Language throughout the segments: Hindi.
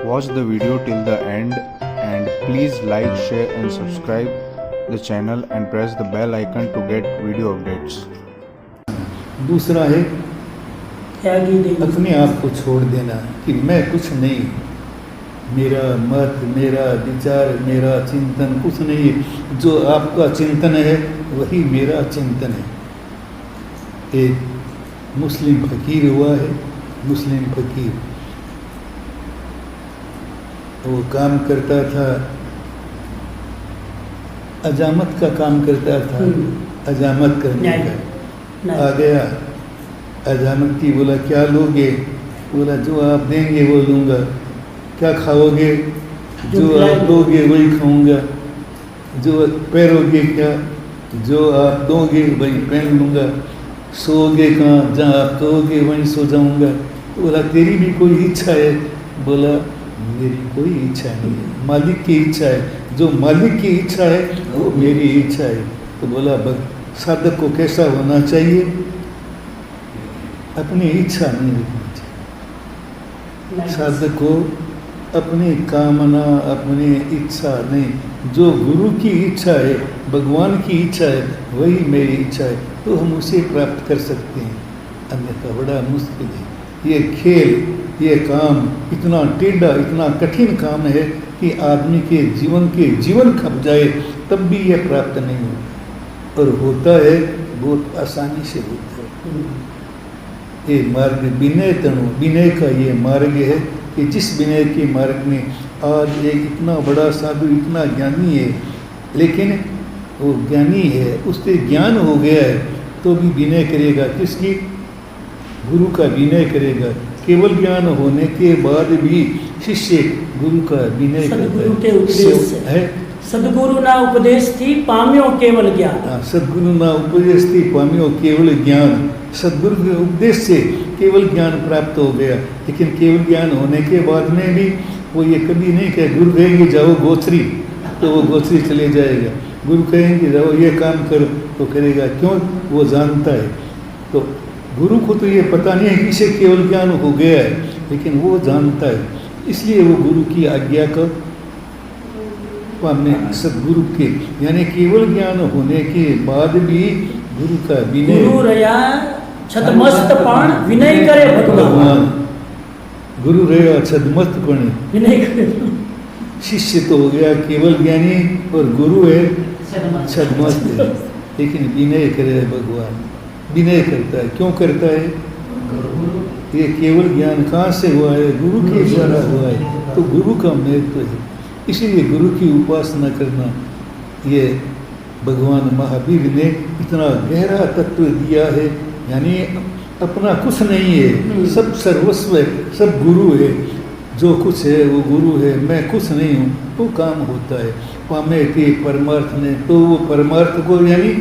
Watch the video till the end and please like, share and subscribe the channel and press the bell icon to get video updates. दूसरा है त्यागी देवी। अपने आप को छोड़ देना कि मैं कुछ नहीं, मेरा मत, मेरा विचार, मेरा चिंतन कुछ नहीं है। जो आपका चिंतन है वही मेरा चिंतन है। एक मुस्लिम फकीर हुआ है, मुस्लिम फकीर, वो काम करता था, अजामत का काम करता था, अजामत करने का। आ गया अजामत की, बोला क्या लोगे? बोला जो आप देंगे वो लूँगा। क्या खाओगे? जो आप दोगे वही खाऊंगा। जो पहनोगे क्या? जो आप दोगे वही पहन लूँगा। सोओगे कहाँ? जहाँ आप सोओगे वहीं सो जाऊँगा। बोला तेरी भी कोई इच्छा है? बोला मेरी कोई इच्छा नहीं है, मालिक की इच्छा है। जो मालिक की इच्छा है वो मेरी इच्छा है। तो बोला साधक को कैसा होना चाहिए? अपनी इच्छा नहीं रखनी चाहिए। साधक को अपनी कामना, अपनी इच्छा नहीं, जो गुरु की इच्छा है, भगवान की इच्छा है वही मेरी इच्छा है, तो हम उसे प्राप्त कर सकते हैं। अन्यथा बड़ा मुश्किल है। ये खेल, ये काम इतना टेढ़ा, इतना कठिन काम है कि आदमी के जीवन खप जाए तब भी ये प्राप्त नहीं होता, और होता है बहुत आसानी से होता है। ये मार्ग विनय तनु, विनय का ये मार्ग है कि जिस विनय के मार्ग में आज एक इतना बड़ा साधु, इतना ज्ञानी है, लेकिन वो ज्ञानी है, उससे ज्ञान हो गया है तो भी विनय करेगा। किसकी? गुरु का विनय करेगा। केवल ज्ञान होने के बाद भी शिष्य गुरु का विनय सदगुरु के उपदेश है। सदगुरु ना उपदेश थी पाम्यो केवल ज्ञान। सदगुरु ना उपदेश थी पाम्यो केवल ज्ञान। सदगुरु के उपदेश से केवल ज्ञान प्राप्त हो गया, लेकिन केवल ज्ञान होने के बाद में भी वो ये कभी नहीं कहे गुरु कहेंगे जाओ गोचरी, तो वो गोचरी चले जाएगा। गुरु कहेंगे जाओ ये काम करो तो करेगा। क्यों? वो जानता है। तो गुरु को तो ये पता नहीं है कि इसे केवल ज्ञान हो गया है, लेकिन वो जानता है, इसलिए वो गुरु की आज्ञा का पाने, सदगुरु के यानी केवल ज्ञान होने के बाद भी गुरु का विनय। गुरु रया छदमस्त पाण विनय करे भगवान। गुरु रया छदमस्त पाण विनय करे। शिष्य तो हो गया केवल ज्ञानी और गुरु है छदमस्त है, लेकिन विनय करे भगवान। विनय करता है। क्यों करता है? ये केवल ज्ञान कहाँ से हुआ है? गुरु के द्वारा हुआ है, तो गुरु का महत्व है। इसीलिए गुरु की उपासना करना, ये भगवान महावीर ने इतना गहरा तत्व दिया है। यानी अपना कुछ नहीं है, सब सर्वस्व है, सब गुरु है। जो कुछ है वो गुरु है, मैं कुछ नहीं हूँ, तो काम होता है। पामे के परमार्थ ने, तो वो परमार्थ को यानी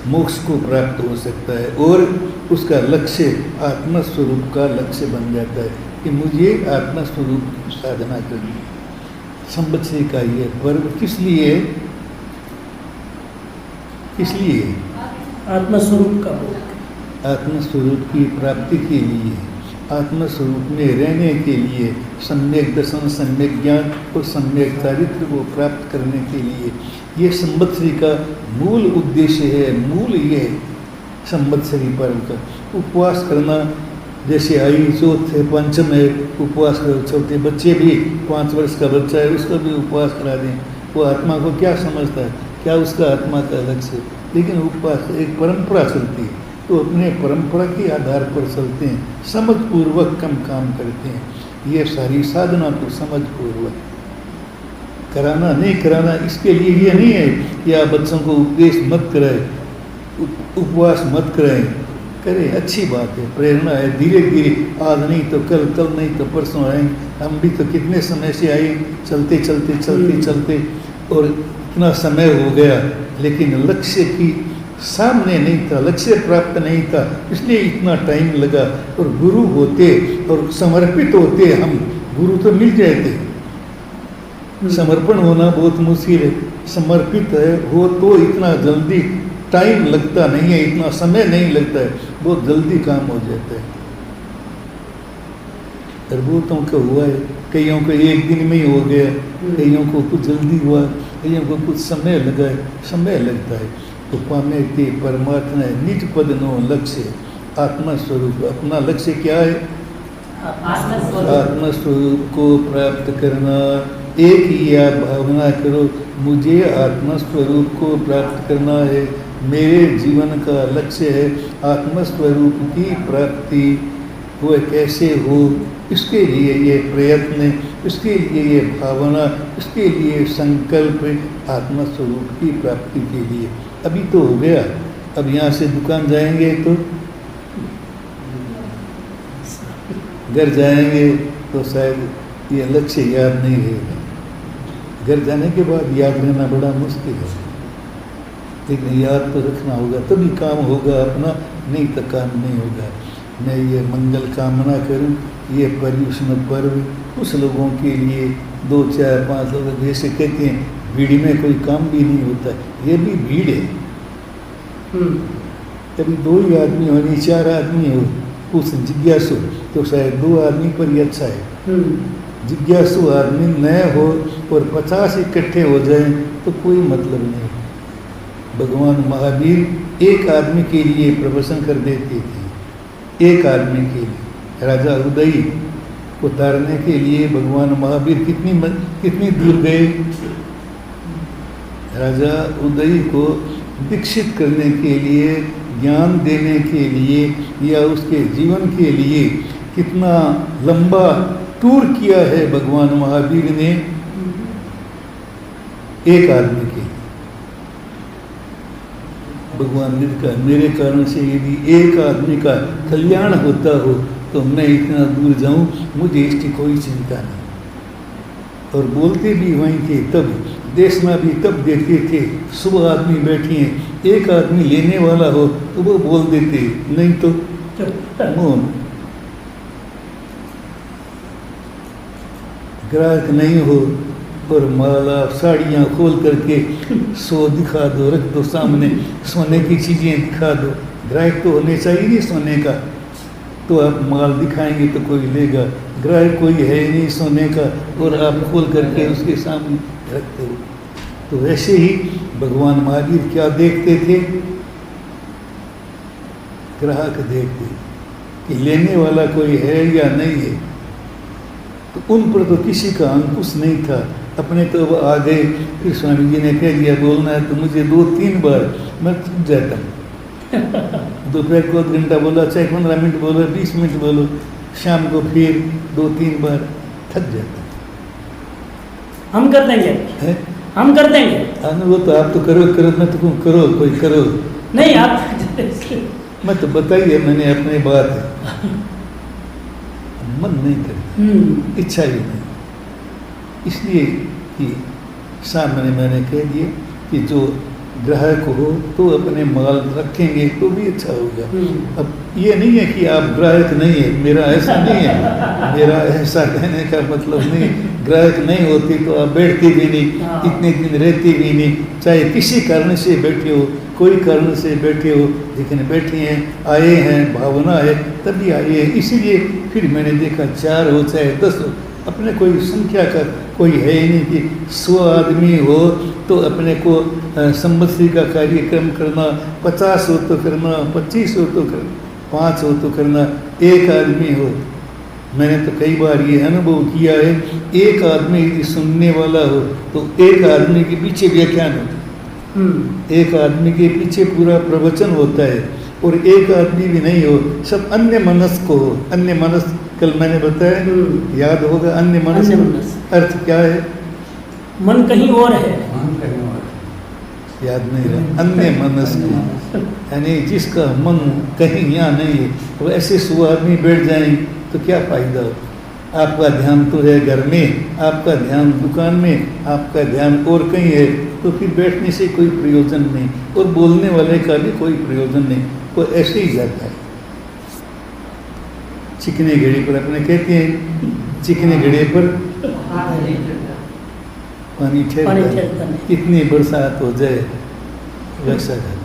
मोक्ष को प्राप्त हो सकता है, और उसका लक्ष्य आत्मस्वरूप का लक्ष्य बन जाता है कि मुझे आत्मस्वरूप की साधना करनी है। संवत्सरी का ये पर्व किस लिए? किस लिए? आत्मस्वरूप का, आत्मस्वरूप की प्राप्ति के लिए, आत्मस्वरूप में रहने के लिए, सम्यक दर्शन, सम्यक ज्ञान और सम्यक चारित्र को प्राप्त करने के लिए ये संवत्सरी का मूल उद्देश्य है। मूल ये संवत्सरी पर्व का उपवास करना। जैसे आई चौथे पंचम है, उपवास करो। छोटे बच्चे भी, 5 वर्ष का बच्चा है, उसका भी उपवास करा दें। वो आत्मा को क्या समझता है? क्या उसका आत्मा का लक्ष्य? लेकिन उपवास एक परंपरा चलती है, तो अपने परंपरा के आधार पर चलते हैं, समझपूर्वक कम काम करते हैं। ये सारी साधना तो समझपूर्वक कराना, नहीं कराना इसके लिए ये नहीं है कि आप बच्चों को उपदेश मत कराएं, उपवास मत कराएं। करें, अच्छी बात है, प्रेरणा है। धीरे धीरे, आज नहीं तो कल, कल नहीं तो परसों आएंगे। हम भी तो कितने समय से आए, चलते चलते चलते चलते, और इतना समय हो गया, लेकिन लक्ष्य की सामने नहीं था, लक्ष्य प्राप्त नहीं था, इसलिए इतना टाइम लगा। और गुरु होते और समर्पित होते हम, गुरु तो मिल जाते। समर्पण होना बहुत मुश्किल है, समर्पित है हो तो इतना जल्दी टाइम लगता नहीं है, इतना समय नहीं लगता है, बहुत जल्दी काम हो जाता है। और बहुतों का हुआ है, कईयों को एक दिन में ही हो गया, कईयों को कुछ जल्दी हुआ, कईयों को कुछ समय लगा है, समय लगता है। तो पाने के परमात्मा है निज पद नो लक्ष्य आत्मा स्वरूप। अपना लक्ष्य क्या है? आत्मा स्वरूप को प्राप्त करना। एक ही आप भावना करो, मुझे आत्मा स्वरूप को प्राप्त करना है, मेरे जीवन का लक्ष्य है आत्मा स्वरूप की प्राप्ति। वो कैसे हो, इसके लिए ये प्रयत्न, इसके लिए ये भावना, इसके लिए संकल्प आत्मा स्वरूप की प्राप्ति के लिए। अभी तो हो गया, अब यहाँ से दुकान जाएंगे तो घर जाएंगे तो शायद ये लक्ष्य याद नहीं रहेगा। घर जाने के बाद याद रहना बड़ा मुश्किल है, लेकिन याद तो रखना होगा, तभी काम होगा अपना, नहीं तो काम नहीं होगा। मैं ये मंगल कामना करूं, ये पर्युषण पर्व उस लोगों के लिए 2, 4, 5 लोग जैसे कहते हैं भीड़ में कोई काम भी नहीं होता, ये भी भीड़ है। कभी 2 ही आदमी हो, नहीं 4 आदमी हो, उस जिज्ञासु तो शायद 2 आदमी पर ही अच्छा है। जिज्ञासु आदमी न हो और 50 इकट्ठे हो जाएं तो कोई मतलब नहीं। भगवान महावीर एक आदमी के लिए प्रवचन कर देते थे, एक आदमी के लिए। राजा उदय को तारने के लिए भगवान महावीर कितनी दूर गए। राजा उदय को दीक्षित करने के लिए, ज्ञान देने के लिए या उसके जीवन के लिए कितना लंबा टूर किया है भगवान महावीर ने एक आदमी के लिए। भगवान ने कहा मेरे कारण से यदि एक आदमी का कल्याण होता हो तो मैं इतना दूर जाऊं, मुझे इसकी कोई चिंता नहीं। और बोलते भी वहीं थे, तब देशना भी तब देते थे। 100 आदमी बैठे हैं, एक आदमी लेने वाला हो तो वो बोल देते, नहीं तो मौन। ग्राहक नहीं हो और माला साड़ियाँ खोल करके 100 दिखा दो, रख दो सामने, सोने की चीज़ें दिखा दो। ग्राहक तो होने चाहिए सोने का, तो आप माल दिखाएंगे तो कोई लेगा। ग्राहक कोई है नहीं सोने का और आप खोल करके उसके सामने रखते हो। तो वैसे ही भगवान महावीर क्या देखते थे? ग्राहक देखते कि लेने वाला कोई है या नहीं है। तो उन पर तो किसी का अंकुश नहीं था, अपने तो वो आ गए। फिर स्वामी जी ने कह दिया बोलना है तो मुझे 2-3 बार मैं थक जाता हूँ। दोपहर को 1 घंटा बोला, चाहे 15 मिनट बोलो, 20 मिनट बोलो, शाम को फिर 2-3 बार थक जाता हूँ। हम कर देंगे है? हम कर देंगे। वो तो आप तो करो, मैं तो करो, कोई करो नहीं आप मैं तो बताइए, मैंने अपनी बात मन नहीं करता, इच्छा ही नहीं। इसलिए कि सामने मैंने कह दिया कि जो ग्राहक हो तो अपने माल रखेंगे तो भी अच्छा होगा। अब ये नहीं है कि आप ग्राहक नहीं है, मेरा ऐसा नहीं है, मेरा ऐसा कहने का मतलब नहीं। ग्राहक नहीं होती तो आप बैठते भी नहीं, इतने दिन रहते भी नहीं, चाहे किसी कारण से बैठे हो, कोई कारण से बैठे हो, लेकिन बैठे हैं, आए हैं, भावना है तभी आए हैं। इसीलिए फिर मैंने देखा 4 हो चाहे 10 हो, अपने कोई संख्या का कोई है ही नहीं कि 100 आदमी हो तो अपने को संवत्सरी का कार्यक्रम करना, 50 हो तो करना, 25 हो तो करना, 5 हो तो करना, एक आदमी हो। मैंने तो कई बार ये अनुभव किया है, एक आदमी यदि सुनने वाला हो तो एक आदमी के पीछे व्याख्यान होता है, एक आदमी के पीछे पूरा प्रवचन होता है। और एक आदमी भी नहीं हो, सब अन्य मनस्क को हो। अन्य मनस्क कल मैंने बताया, याद होगा, अन्य मनस्क अर्थ क्या है? मन कहीं और है, याद नहीं रहा। अन्य मनस्क यानी जिसका मन कहीं यहाँ नहीं है, वो ऐसे 100 आदमी बैठ जाएंगे तो क्या फायदा हो? आपका ध्यान तो है घर में, आपका ध्यान दुकान में, आपका ध्यान और कहीं है, तो फिर बैठने से कोई प्रयोजन नहीं और बोलने वाले का भी कोई प्रयोजन नहीं, वो ऐसे ही जाता है। चिकने घड़े पर अपने कहते हैं, चिकने घड़े पर पानी ठहरता है, कितनी बरसात हो जाए वैसा है।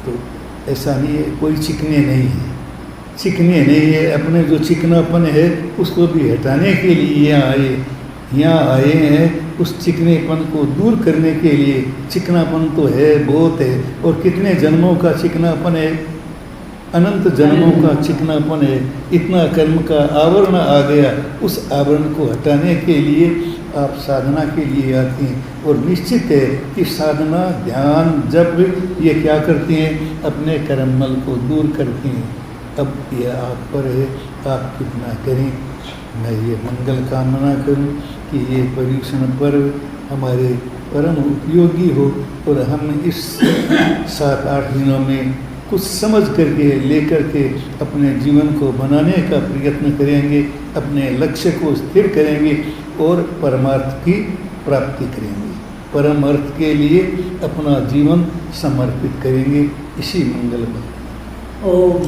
तो ऐसा नहीं है, कोई चिकने नहीं है, चिकने नहीं है, अपने जो चिकनापन है उसको भी हटाने के लिए यहाँ आए हैं, उस चिकनेपन को दूर करने के लिए। चिकनापन तो है, बहुत है, और कितने जन्मों का चिकनापन है, अनंत जन्मों का चिकनापन है। इतना कर्म का आवरण आ गया, उस आवरण को हटाने के लिए आप साधना के लिए आती हैं। और निश्चित है कि साधना, ध्यान, जप ये क्या करती हैं, अपने कर्ममल को दूर करती हैं। अब यह आप पर है, आप कितना करें। मैं ये मंगल कामना करूं कि ये पर्युषण पर्व हमारे परम उपयोगी हो और हम इस 7-8 दिनों में कुछ समझ करके लेकर के अपने जीवन को बनाने का प्रयत्न करेंगे, अपने लक्ष्य को स्थिर करेंगे और परमार्थ की प्राप्ति करेंगे। परम अर्थ के लिए अपना जीवन समर्पित करेंगे। इसी मंगल में ओम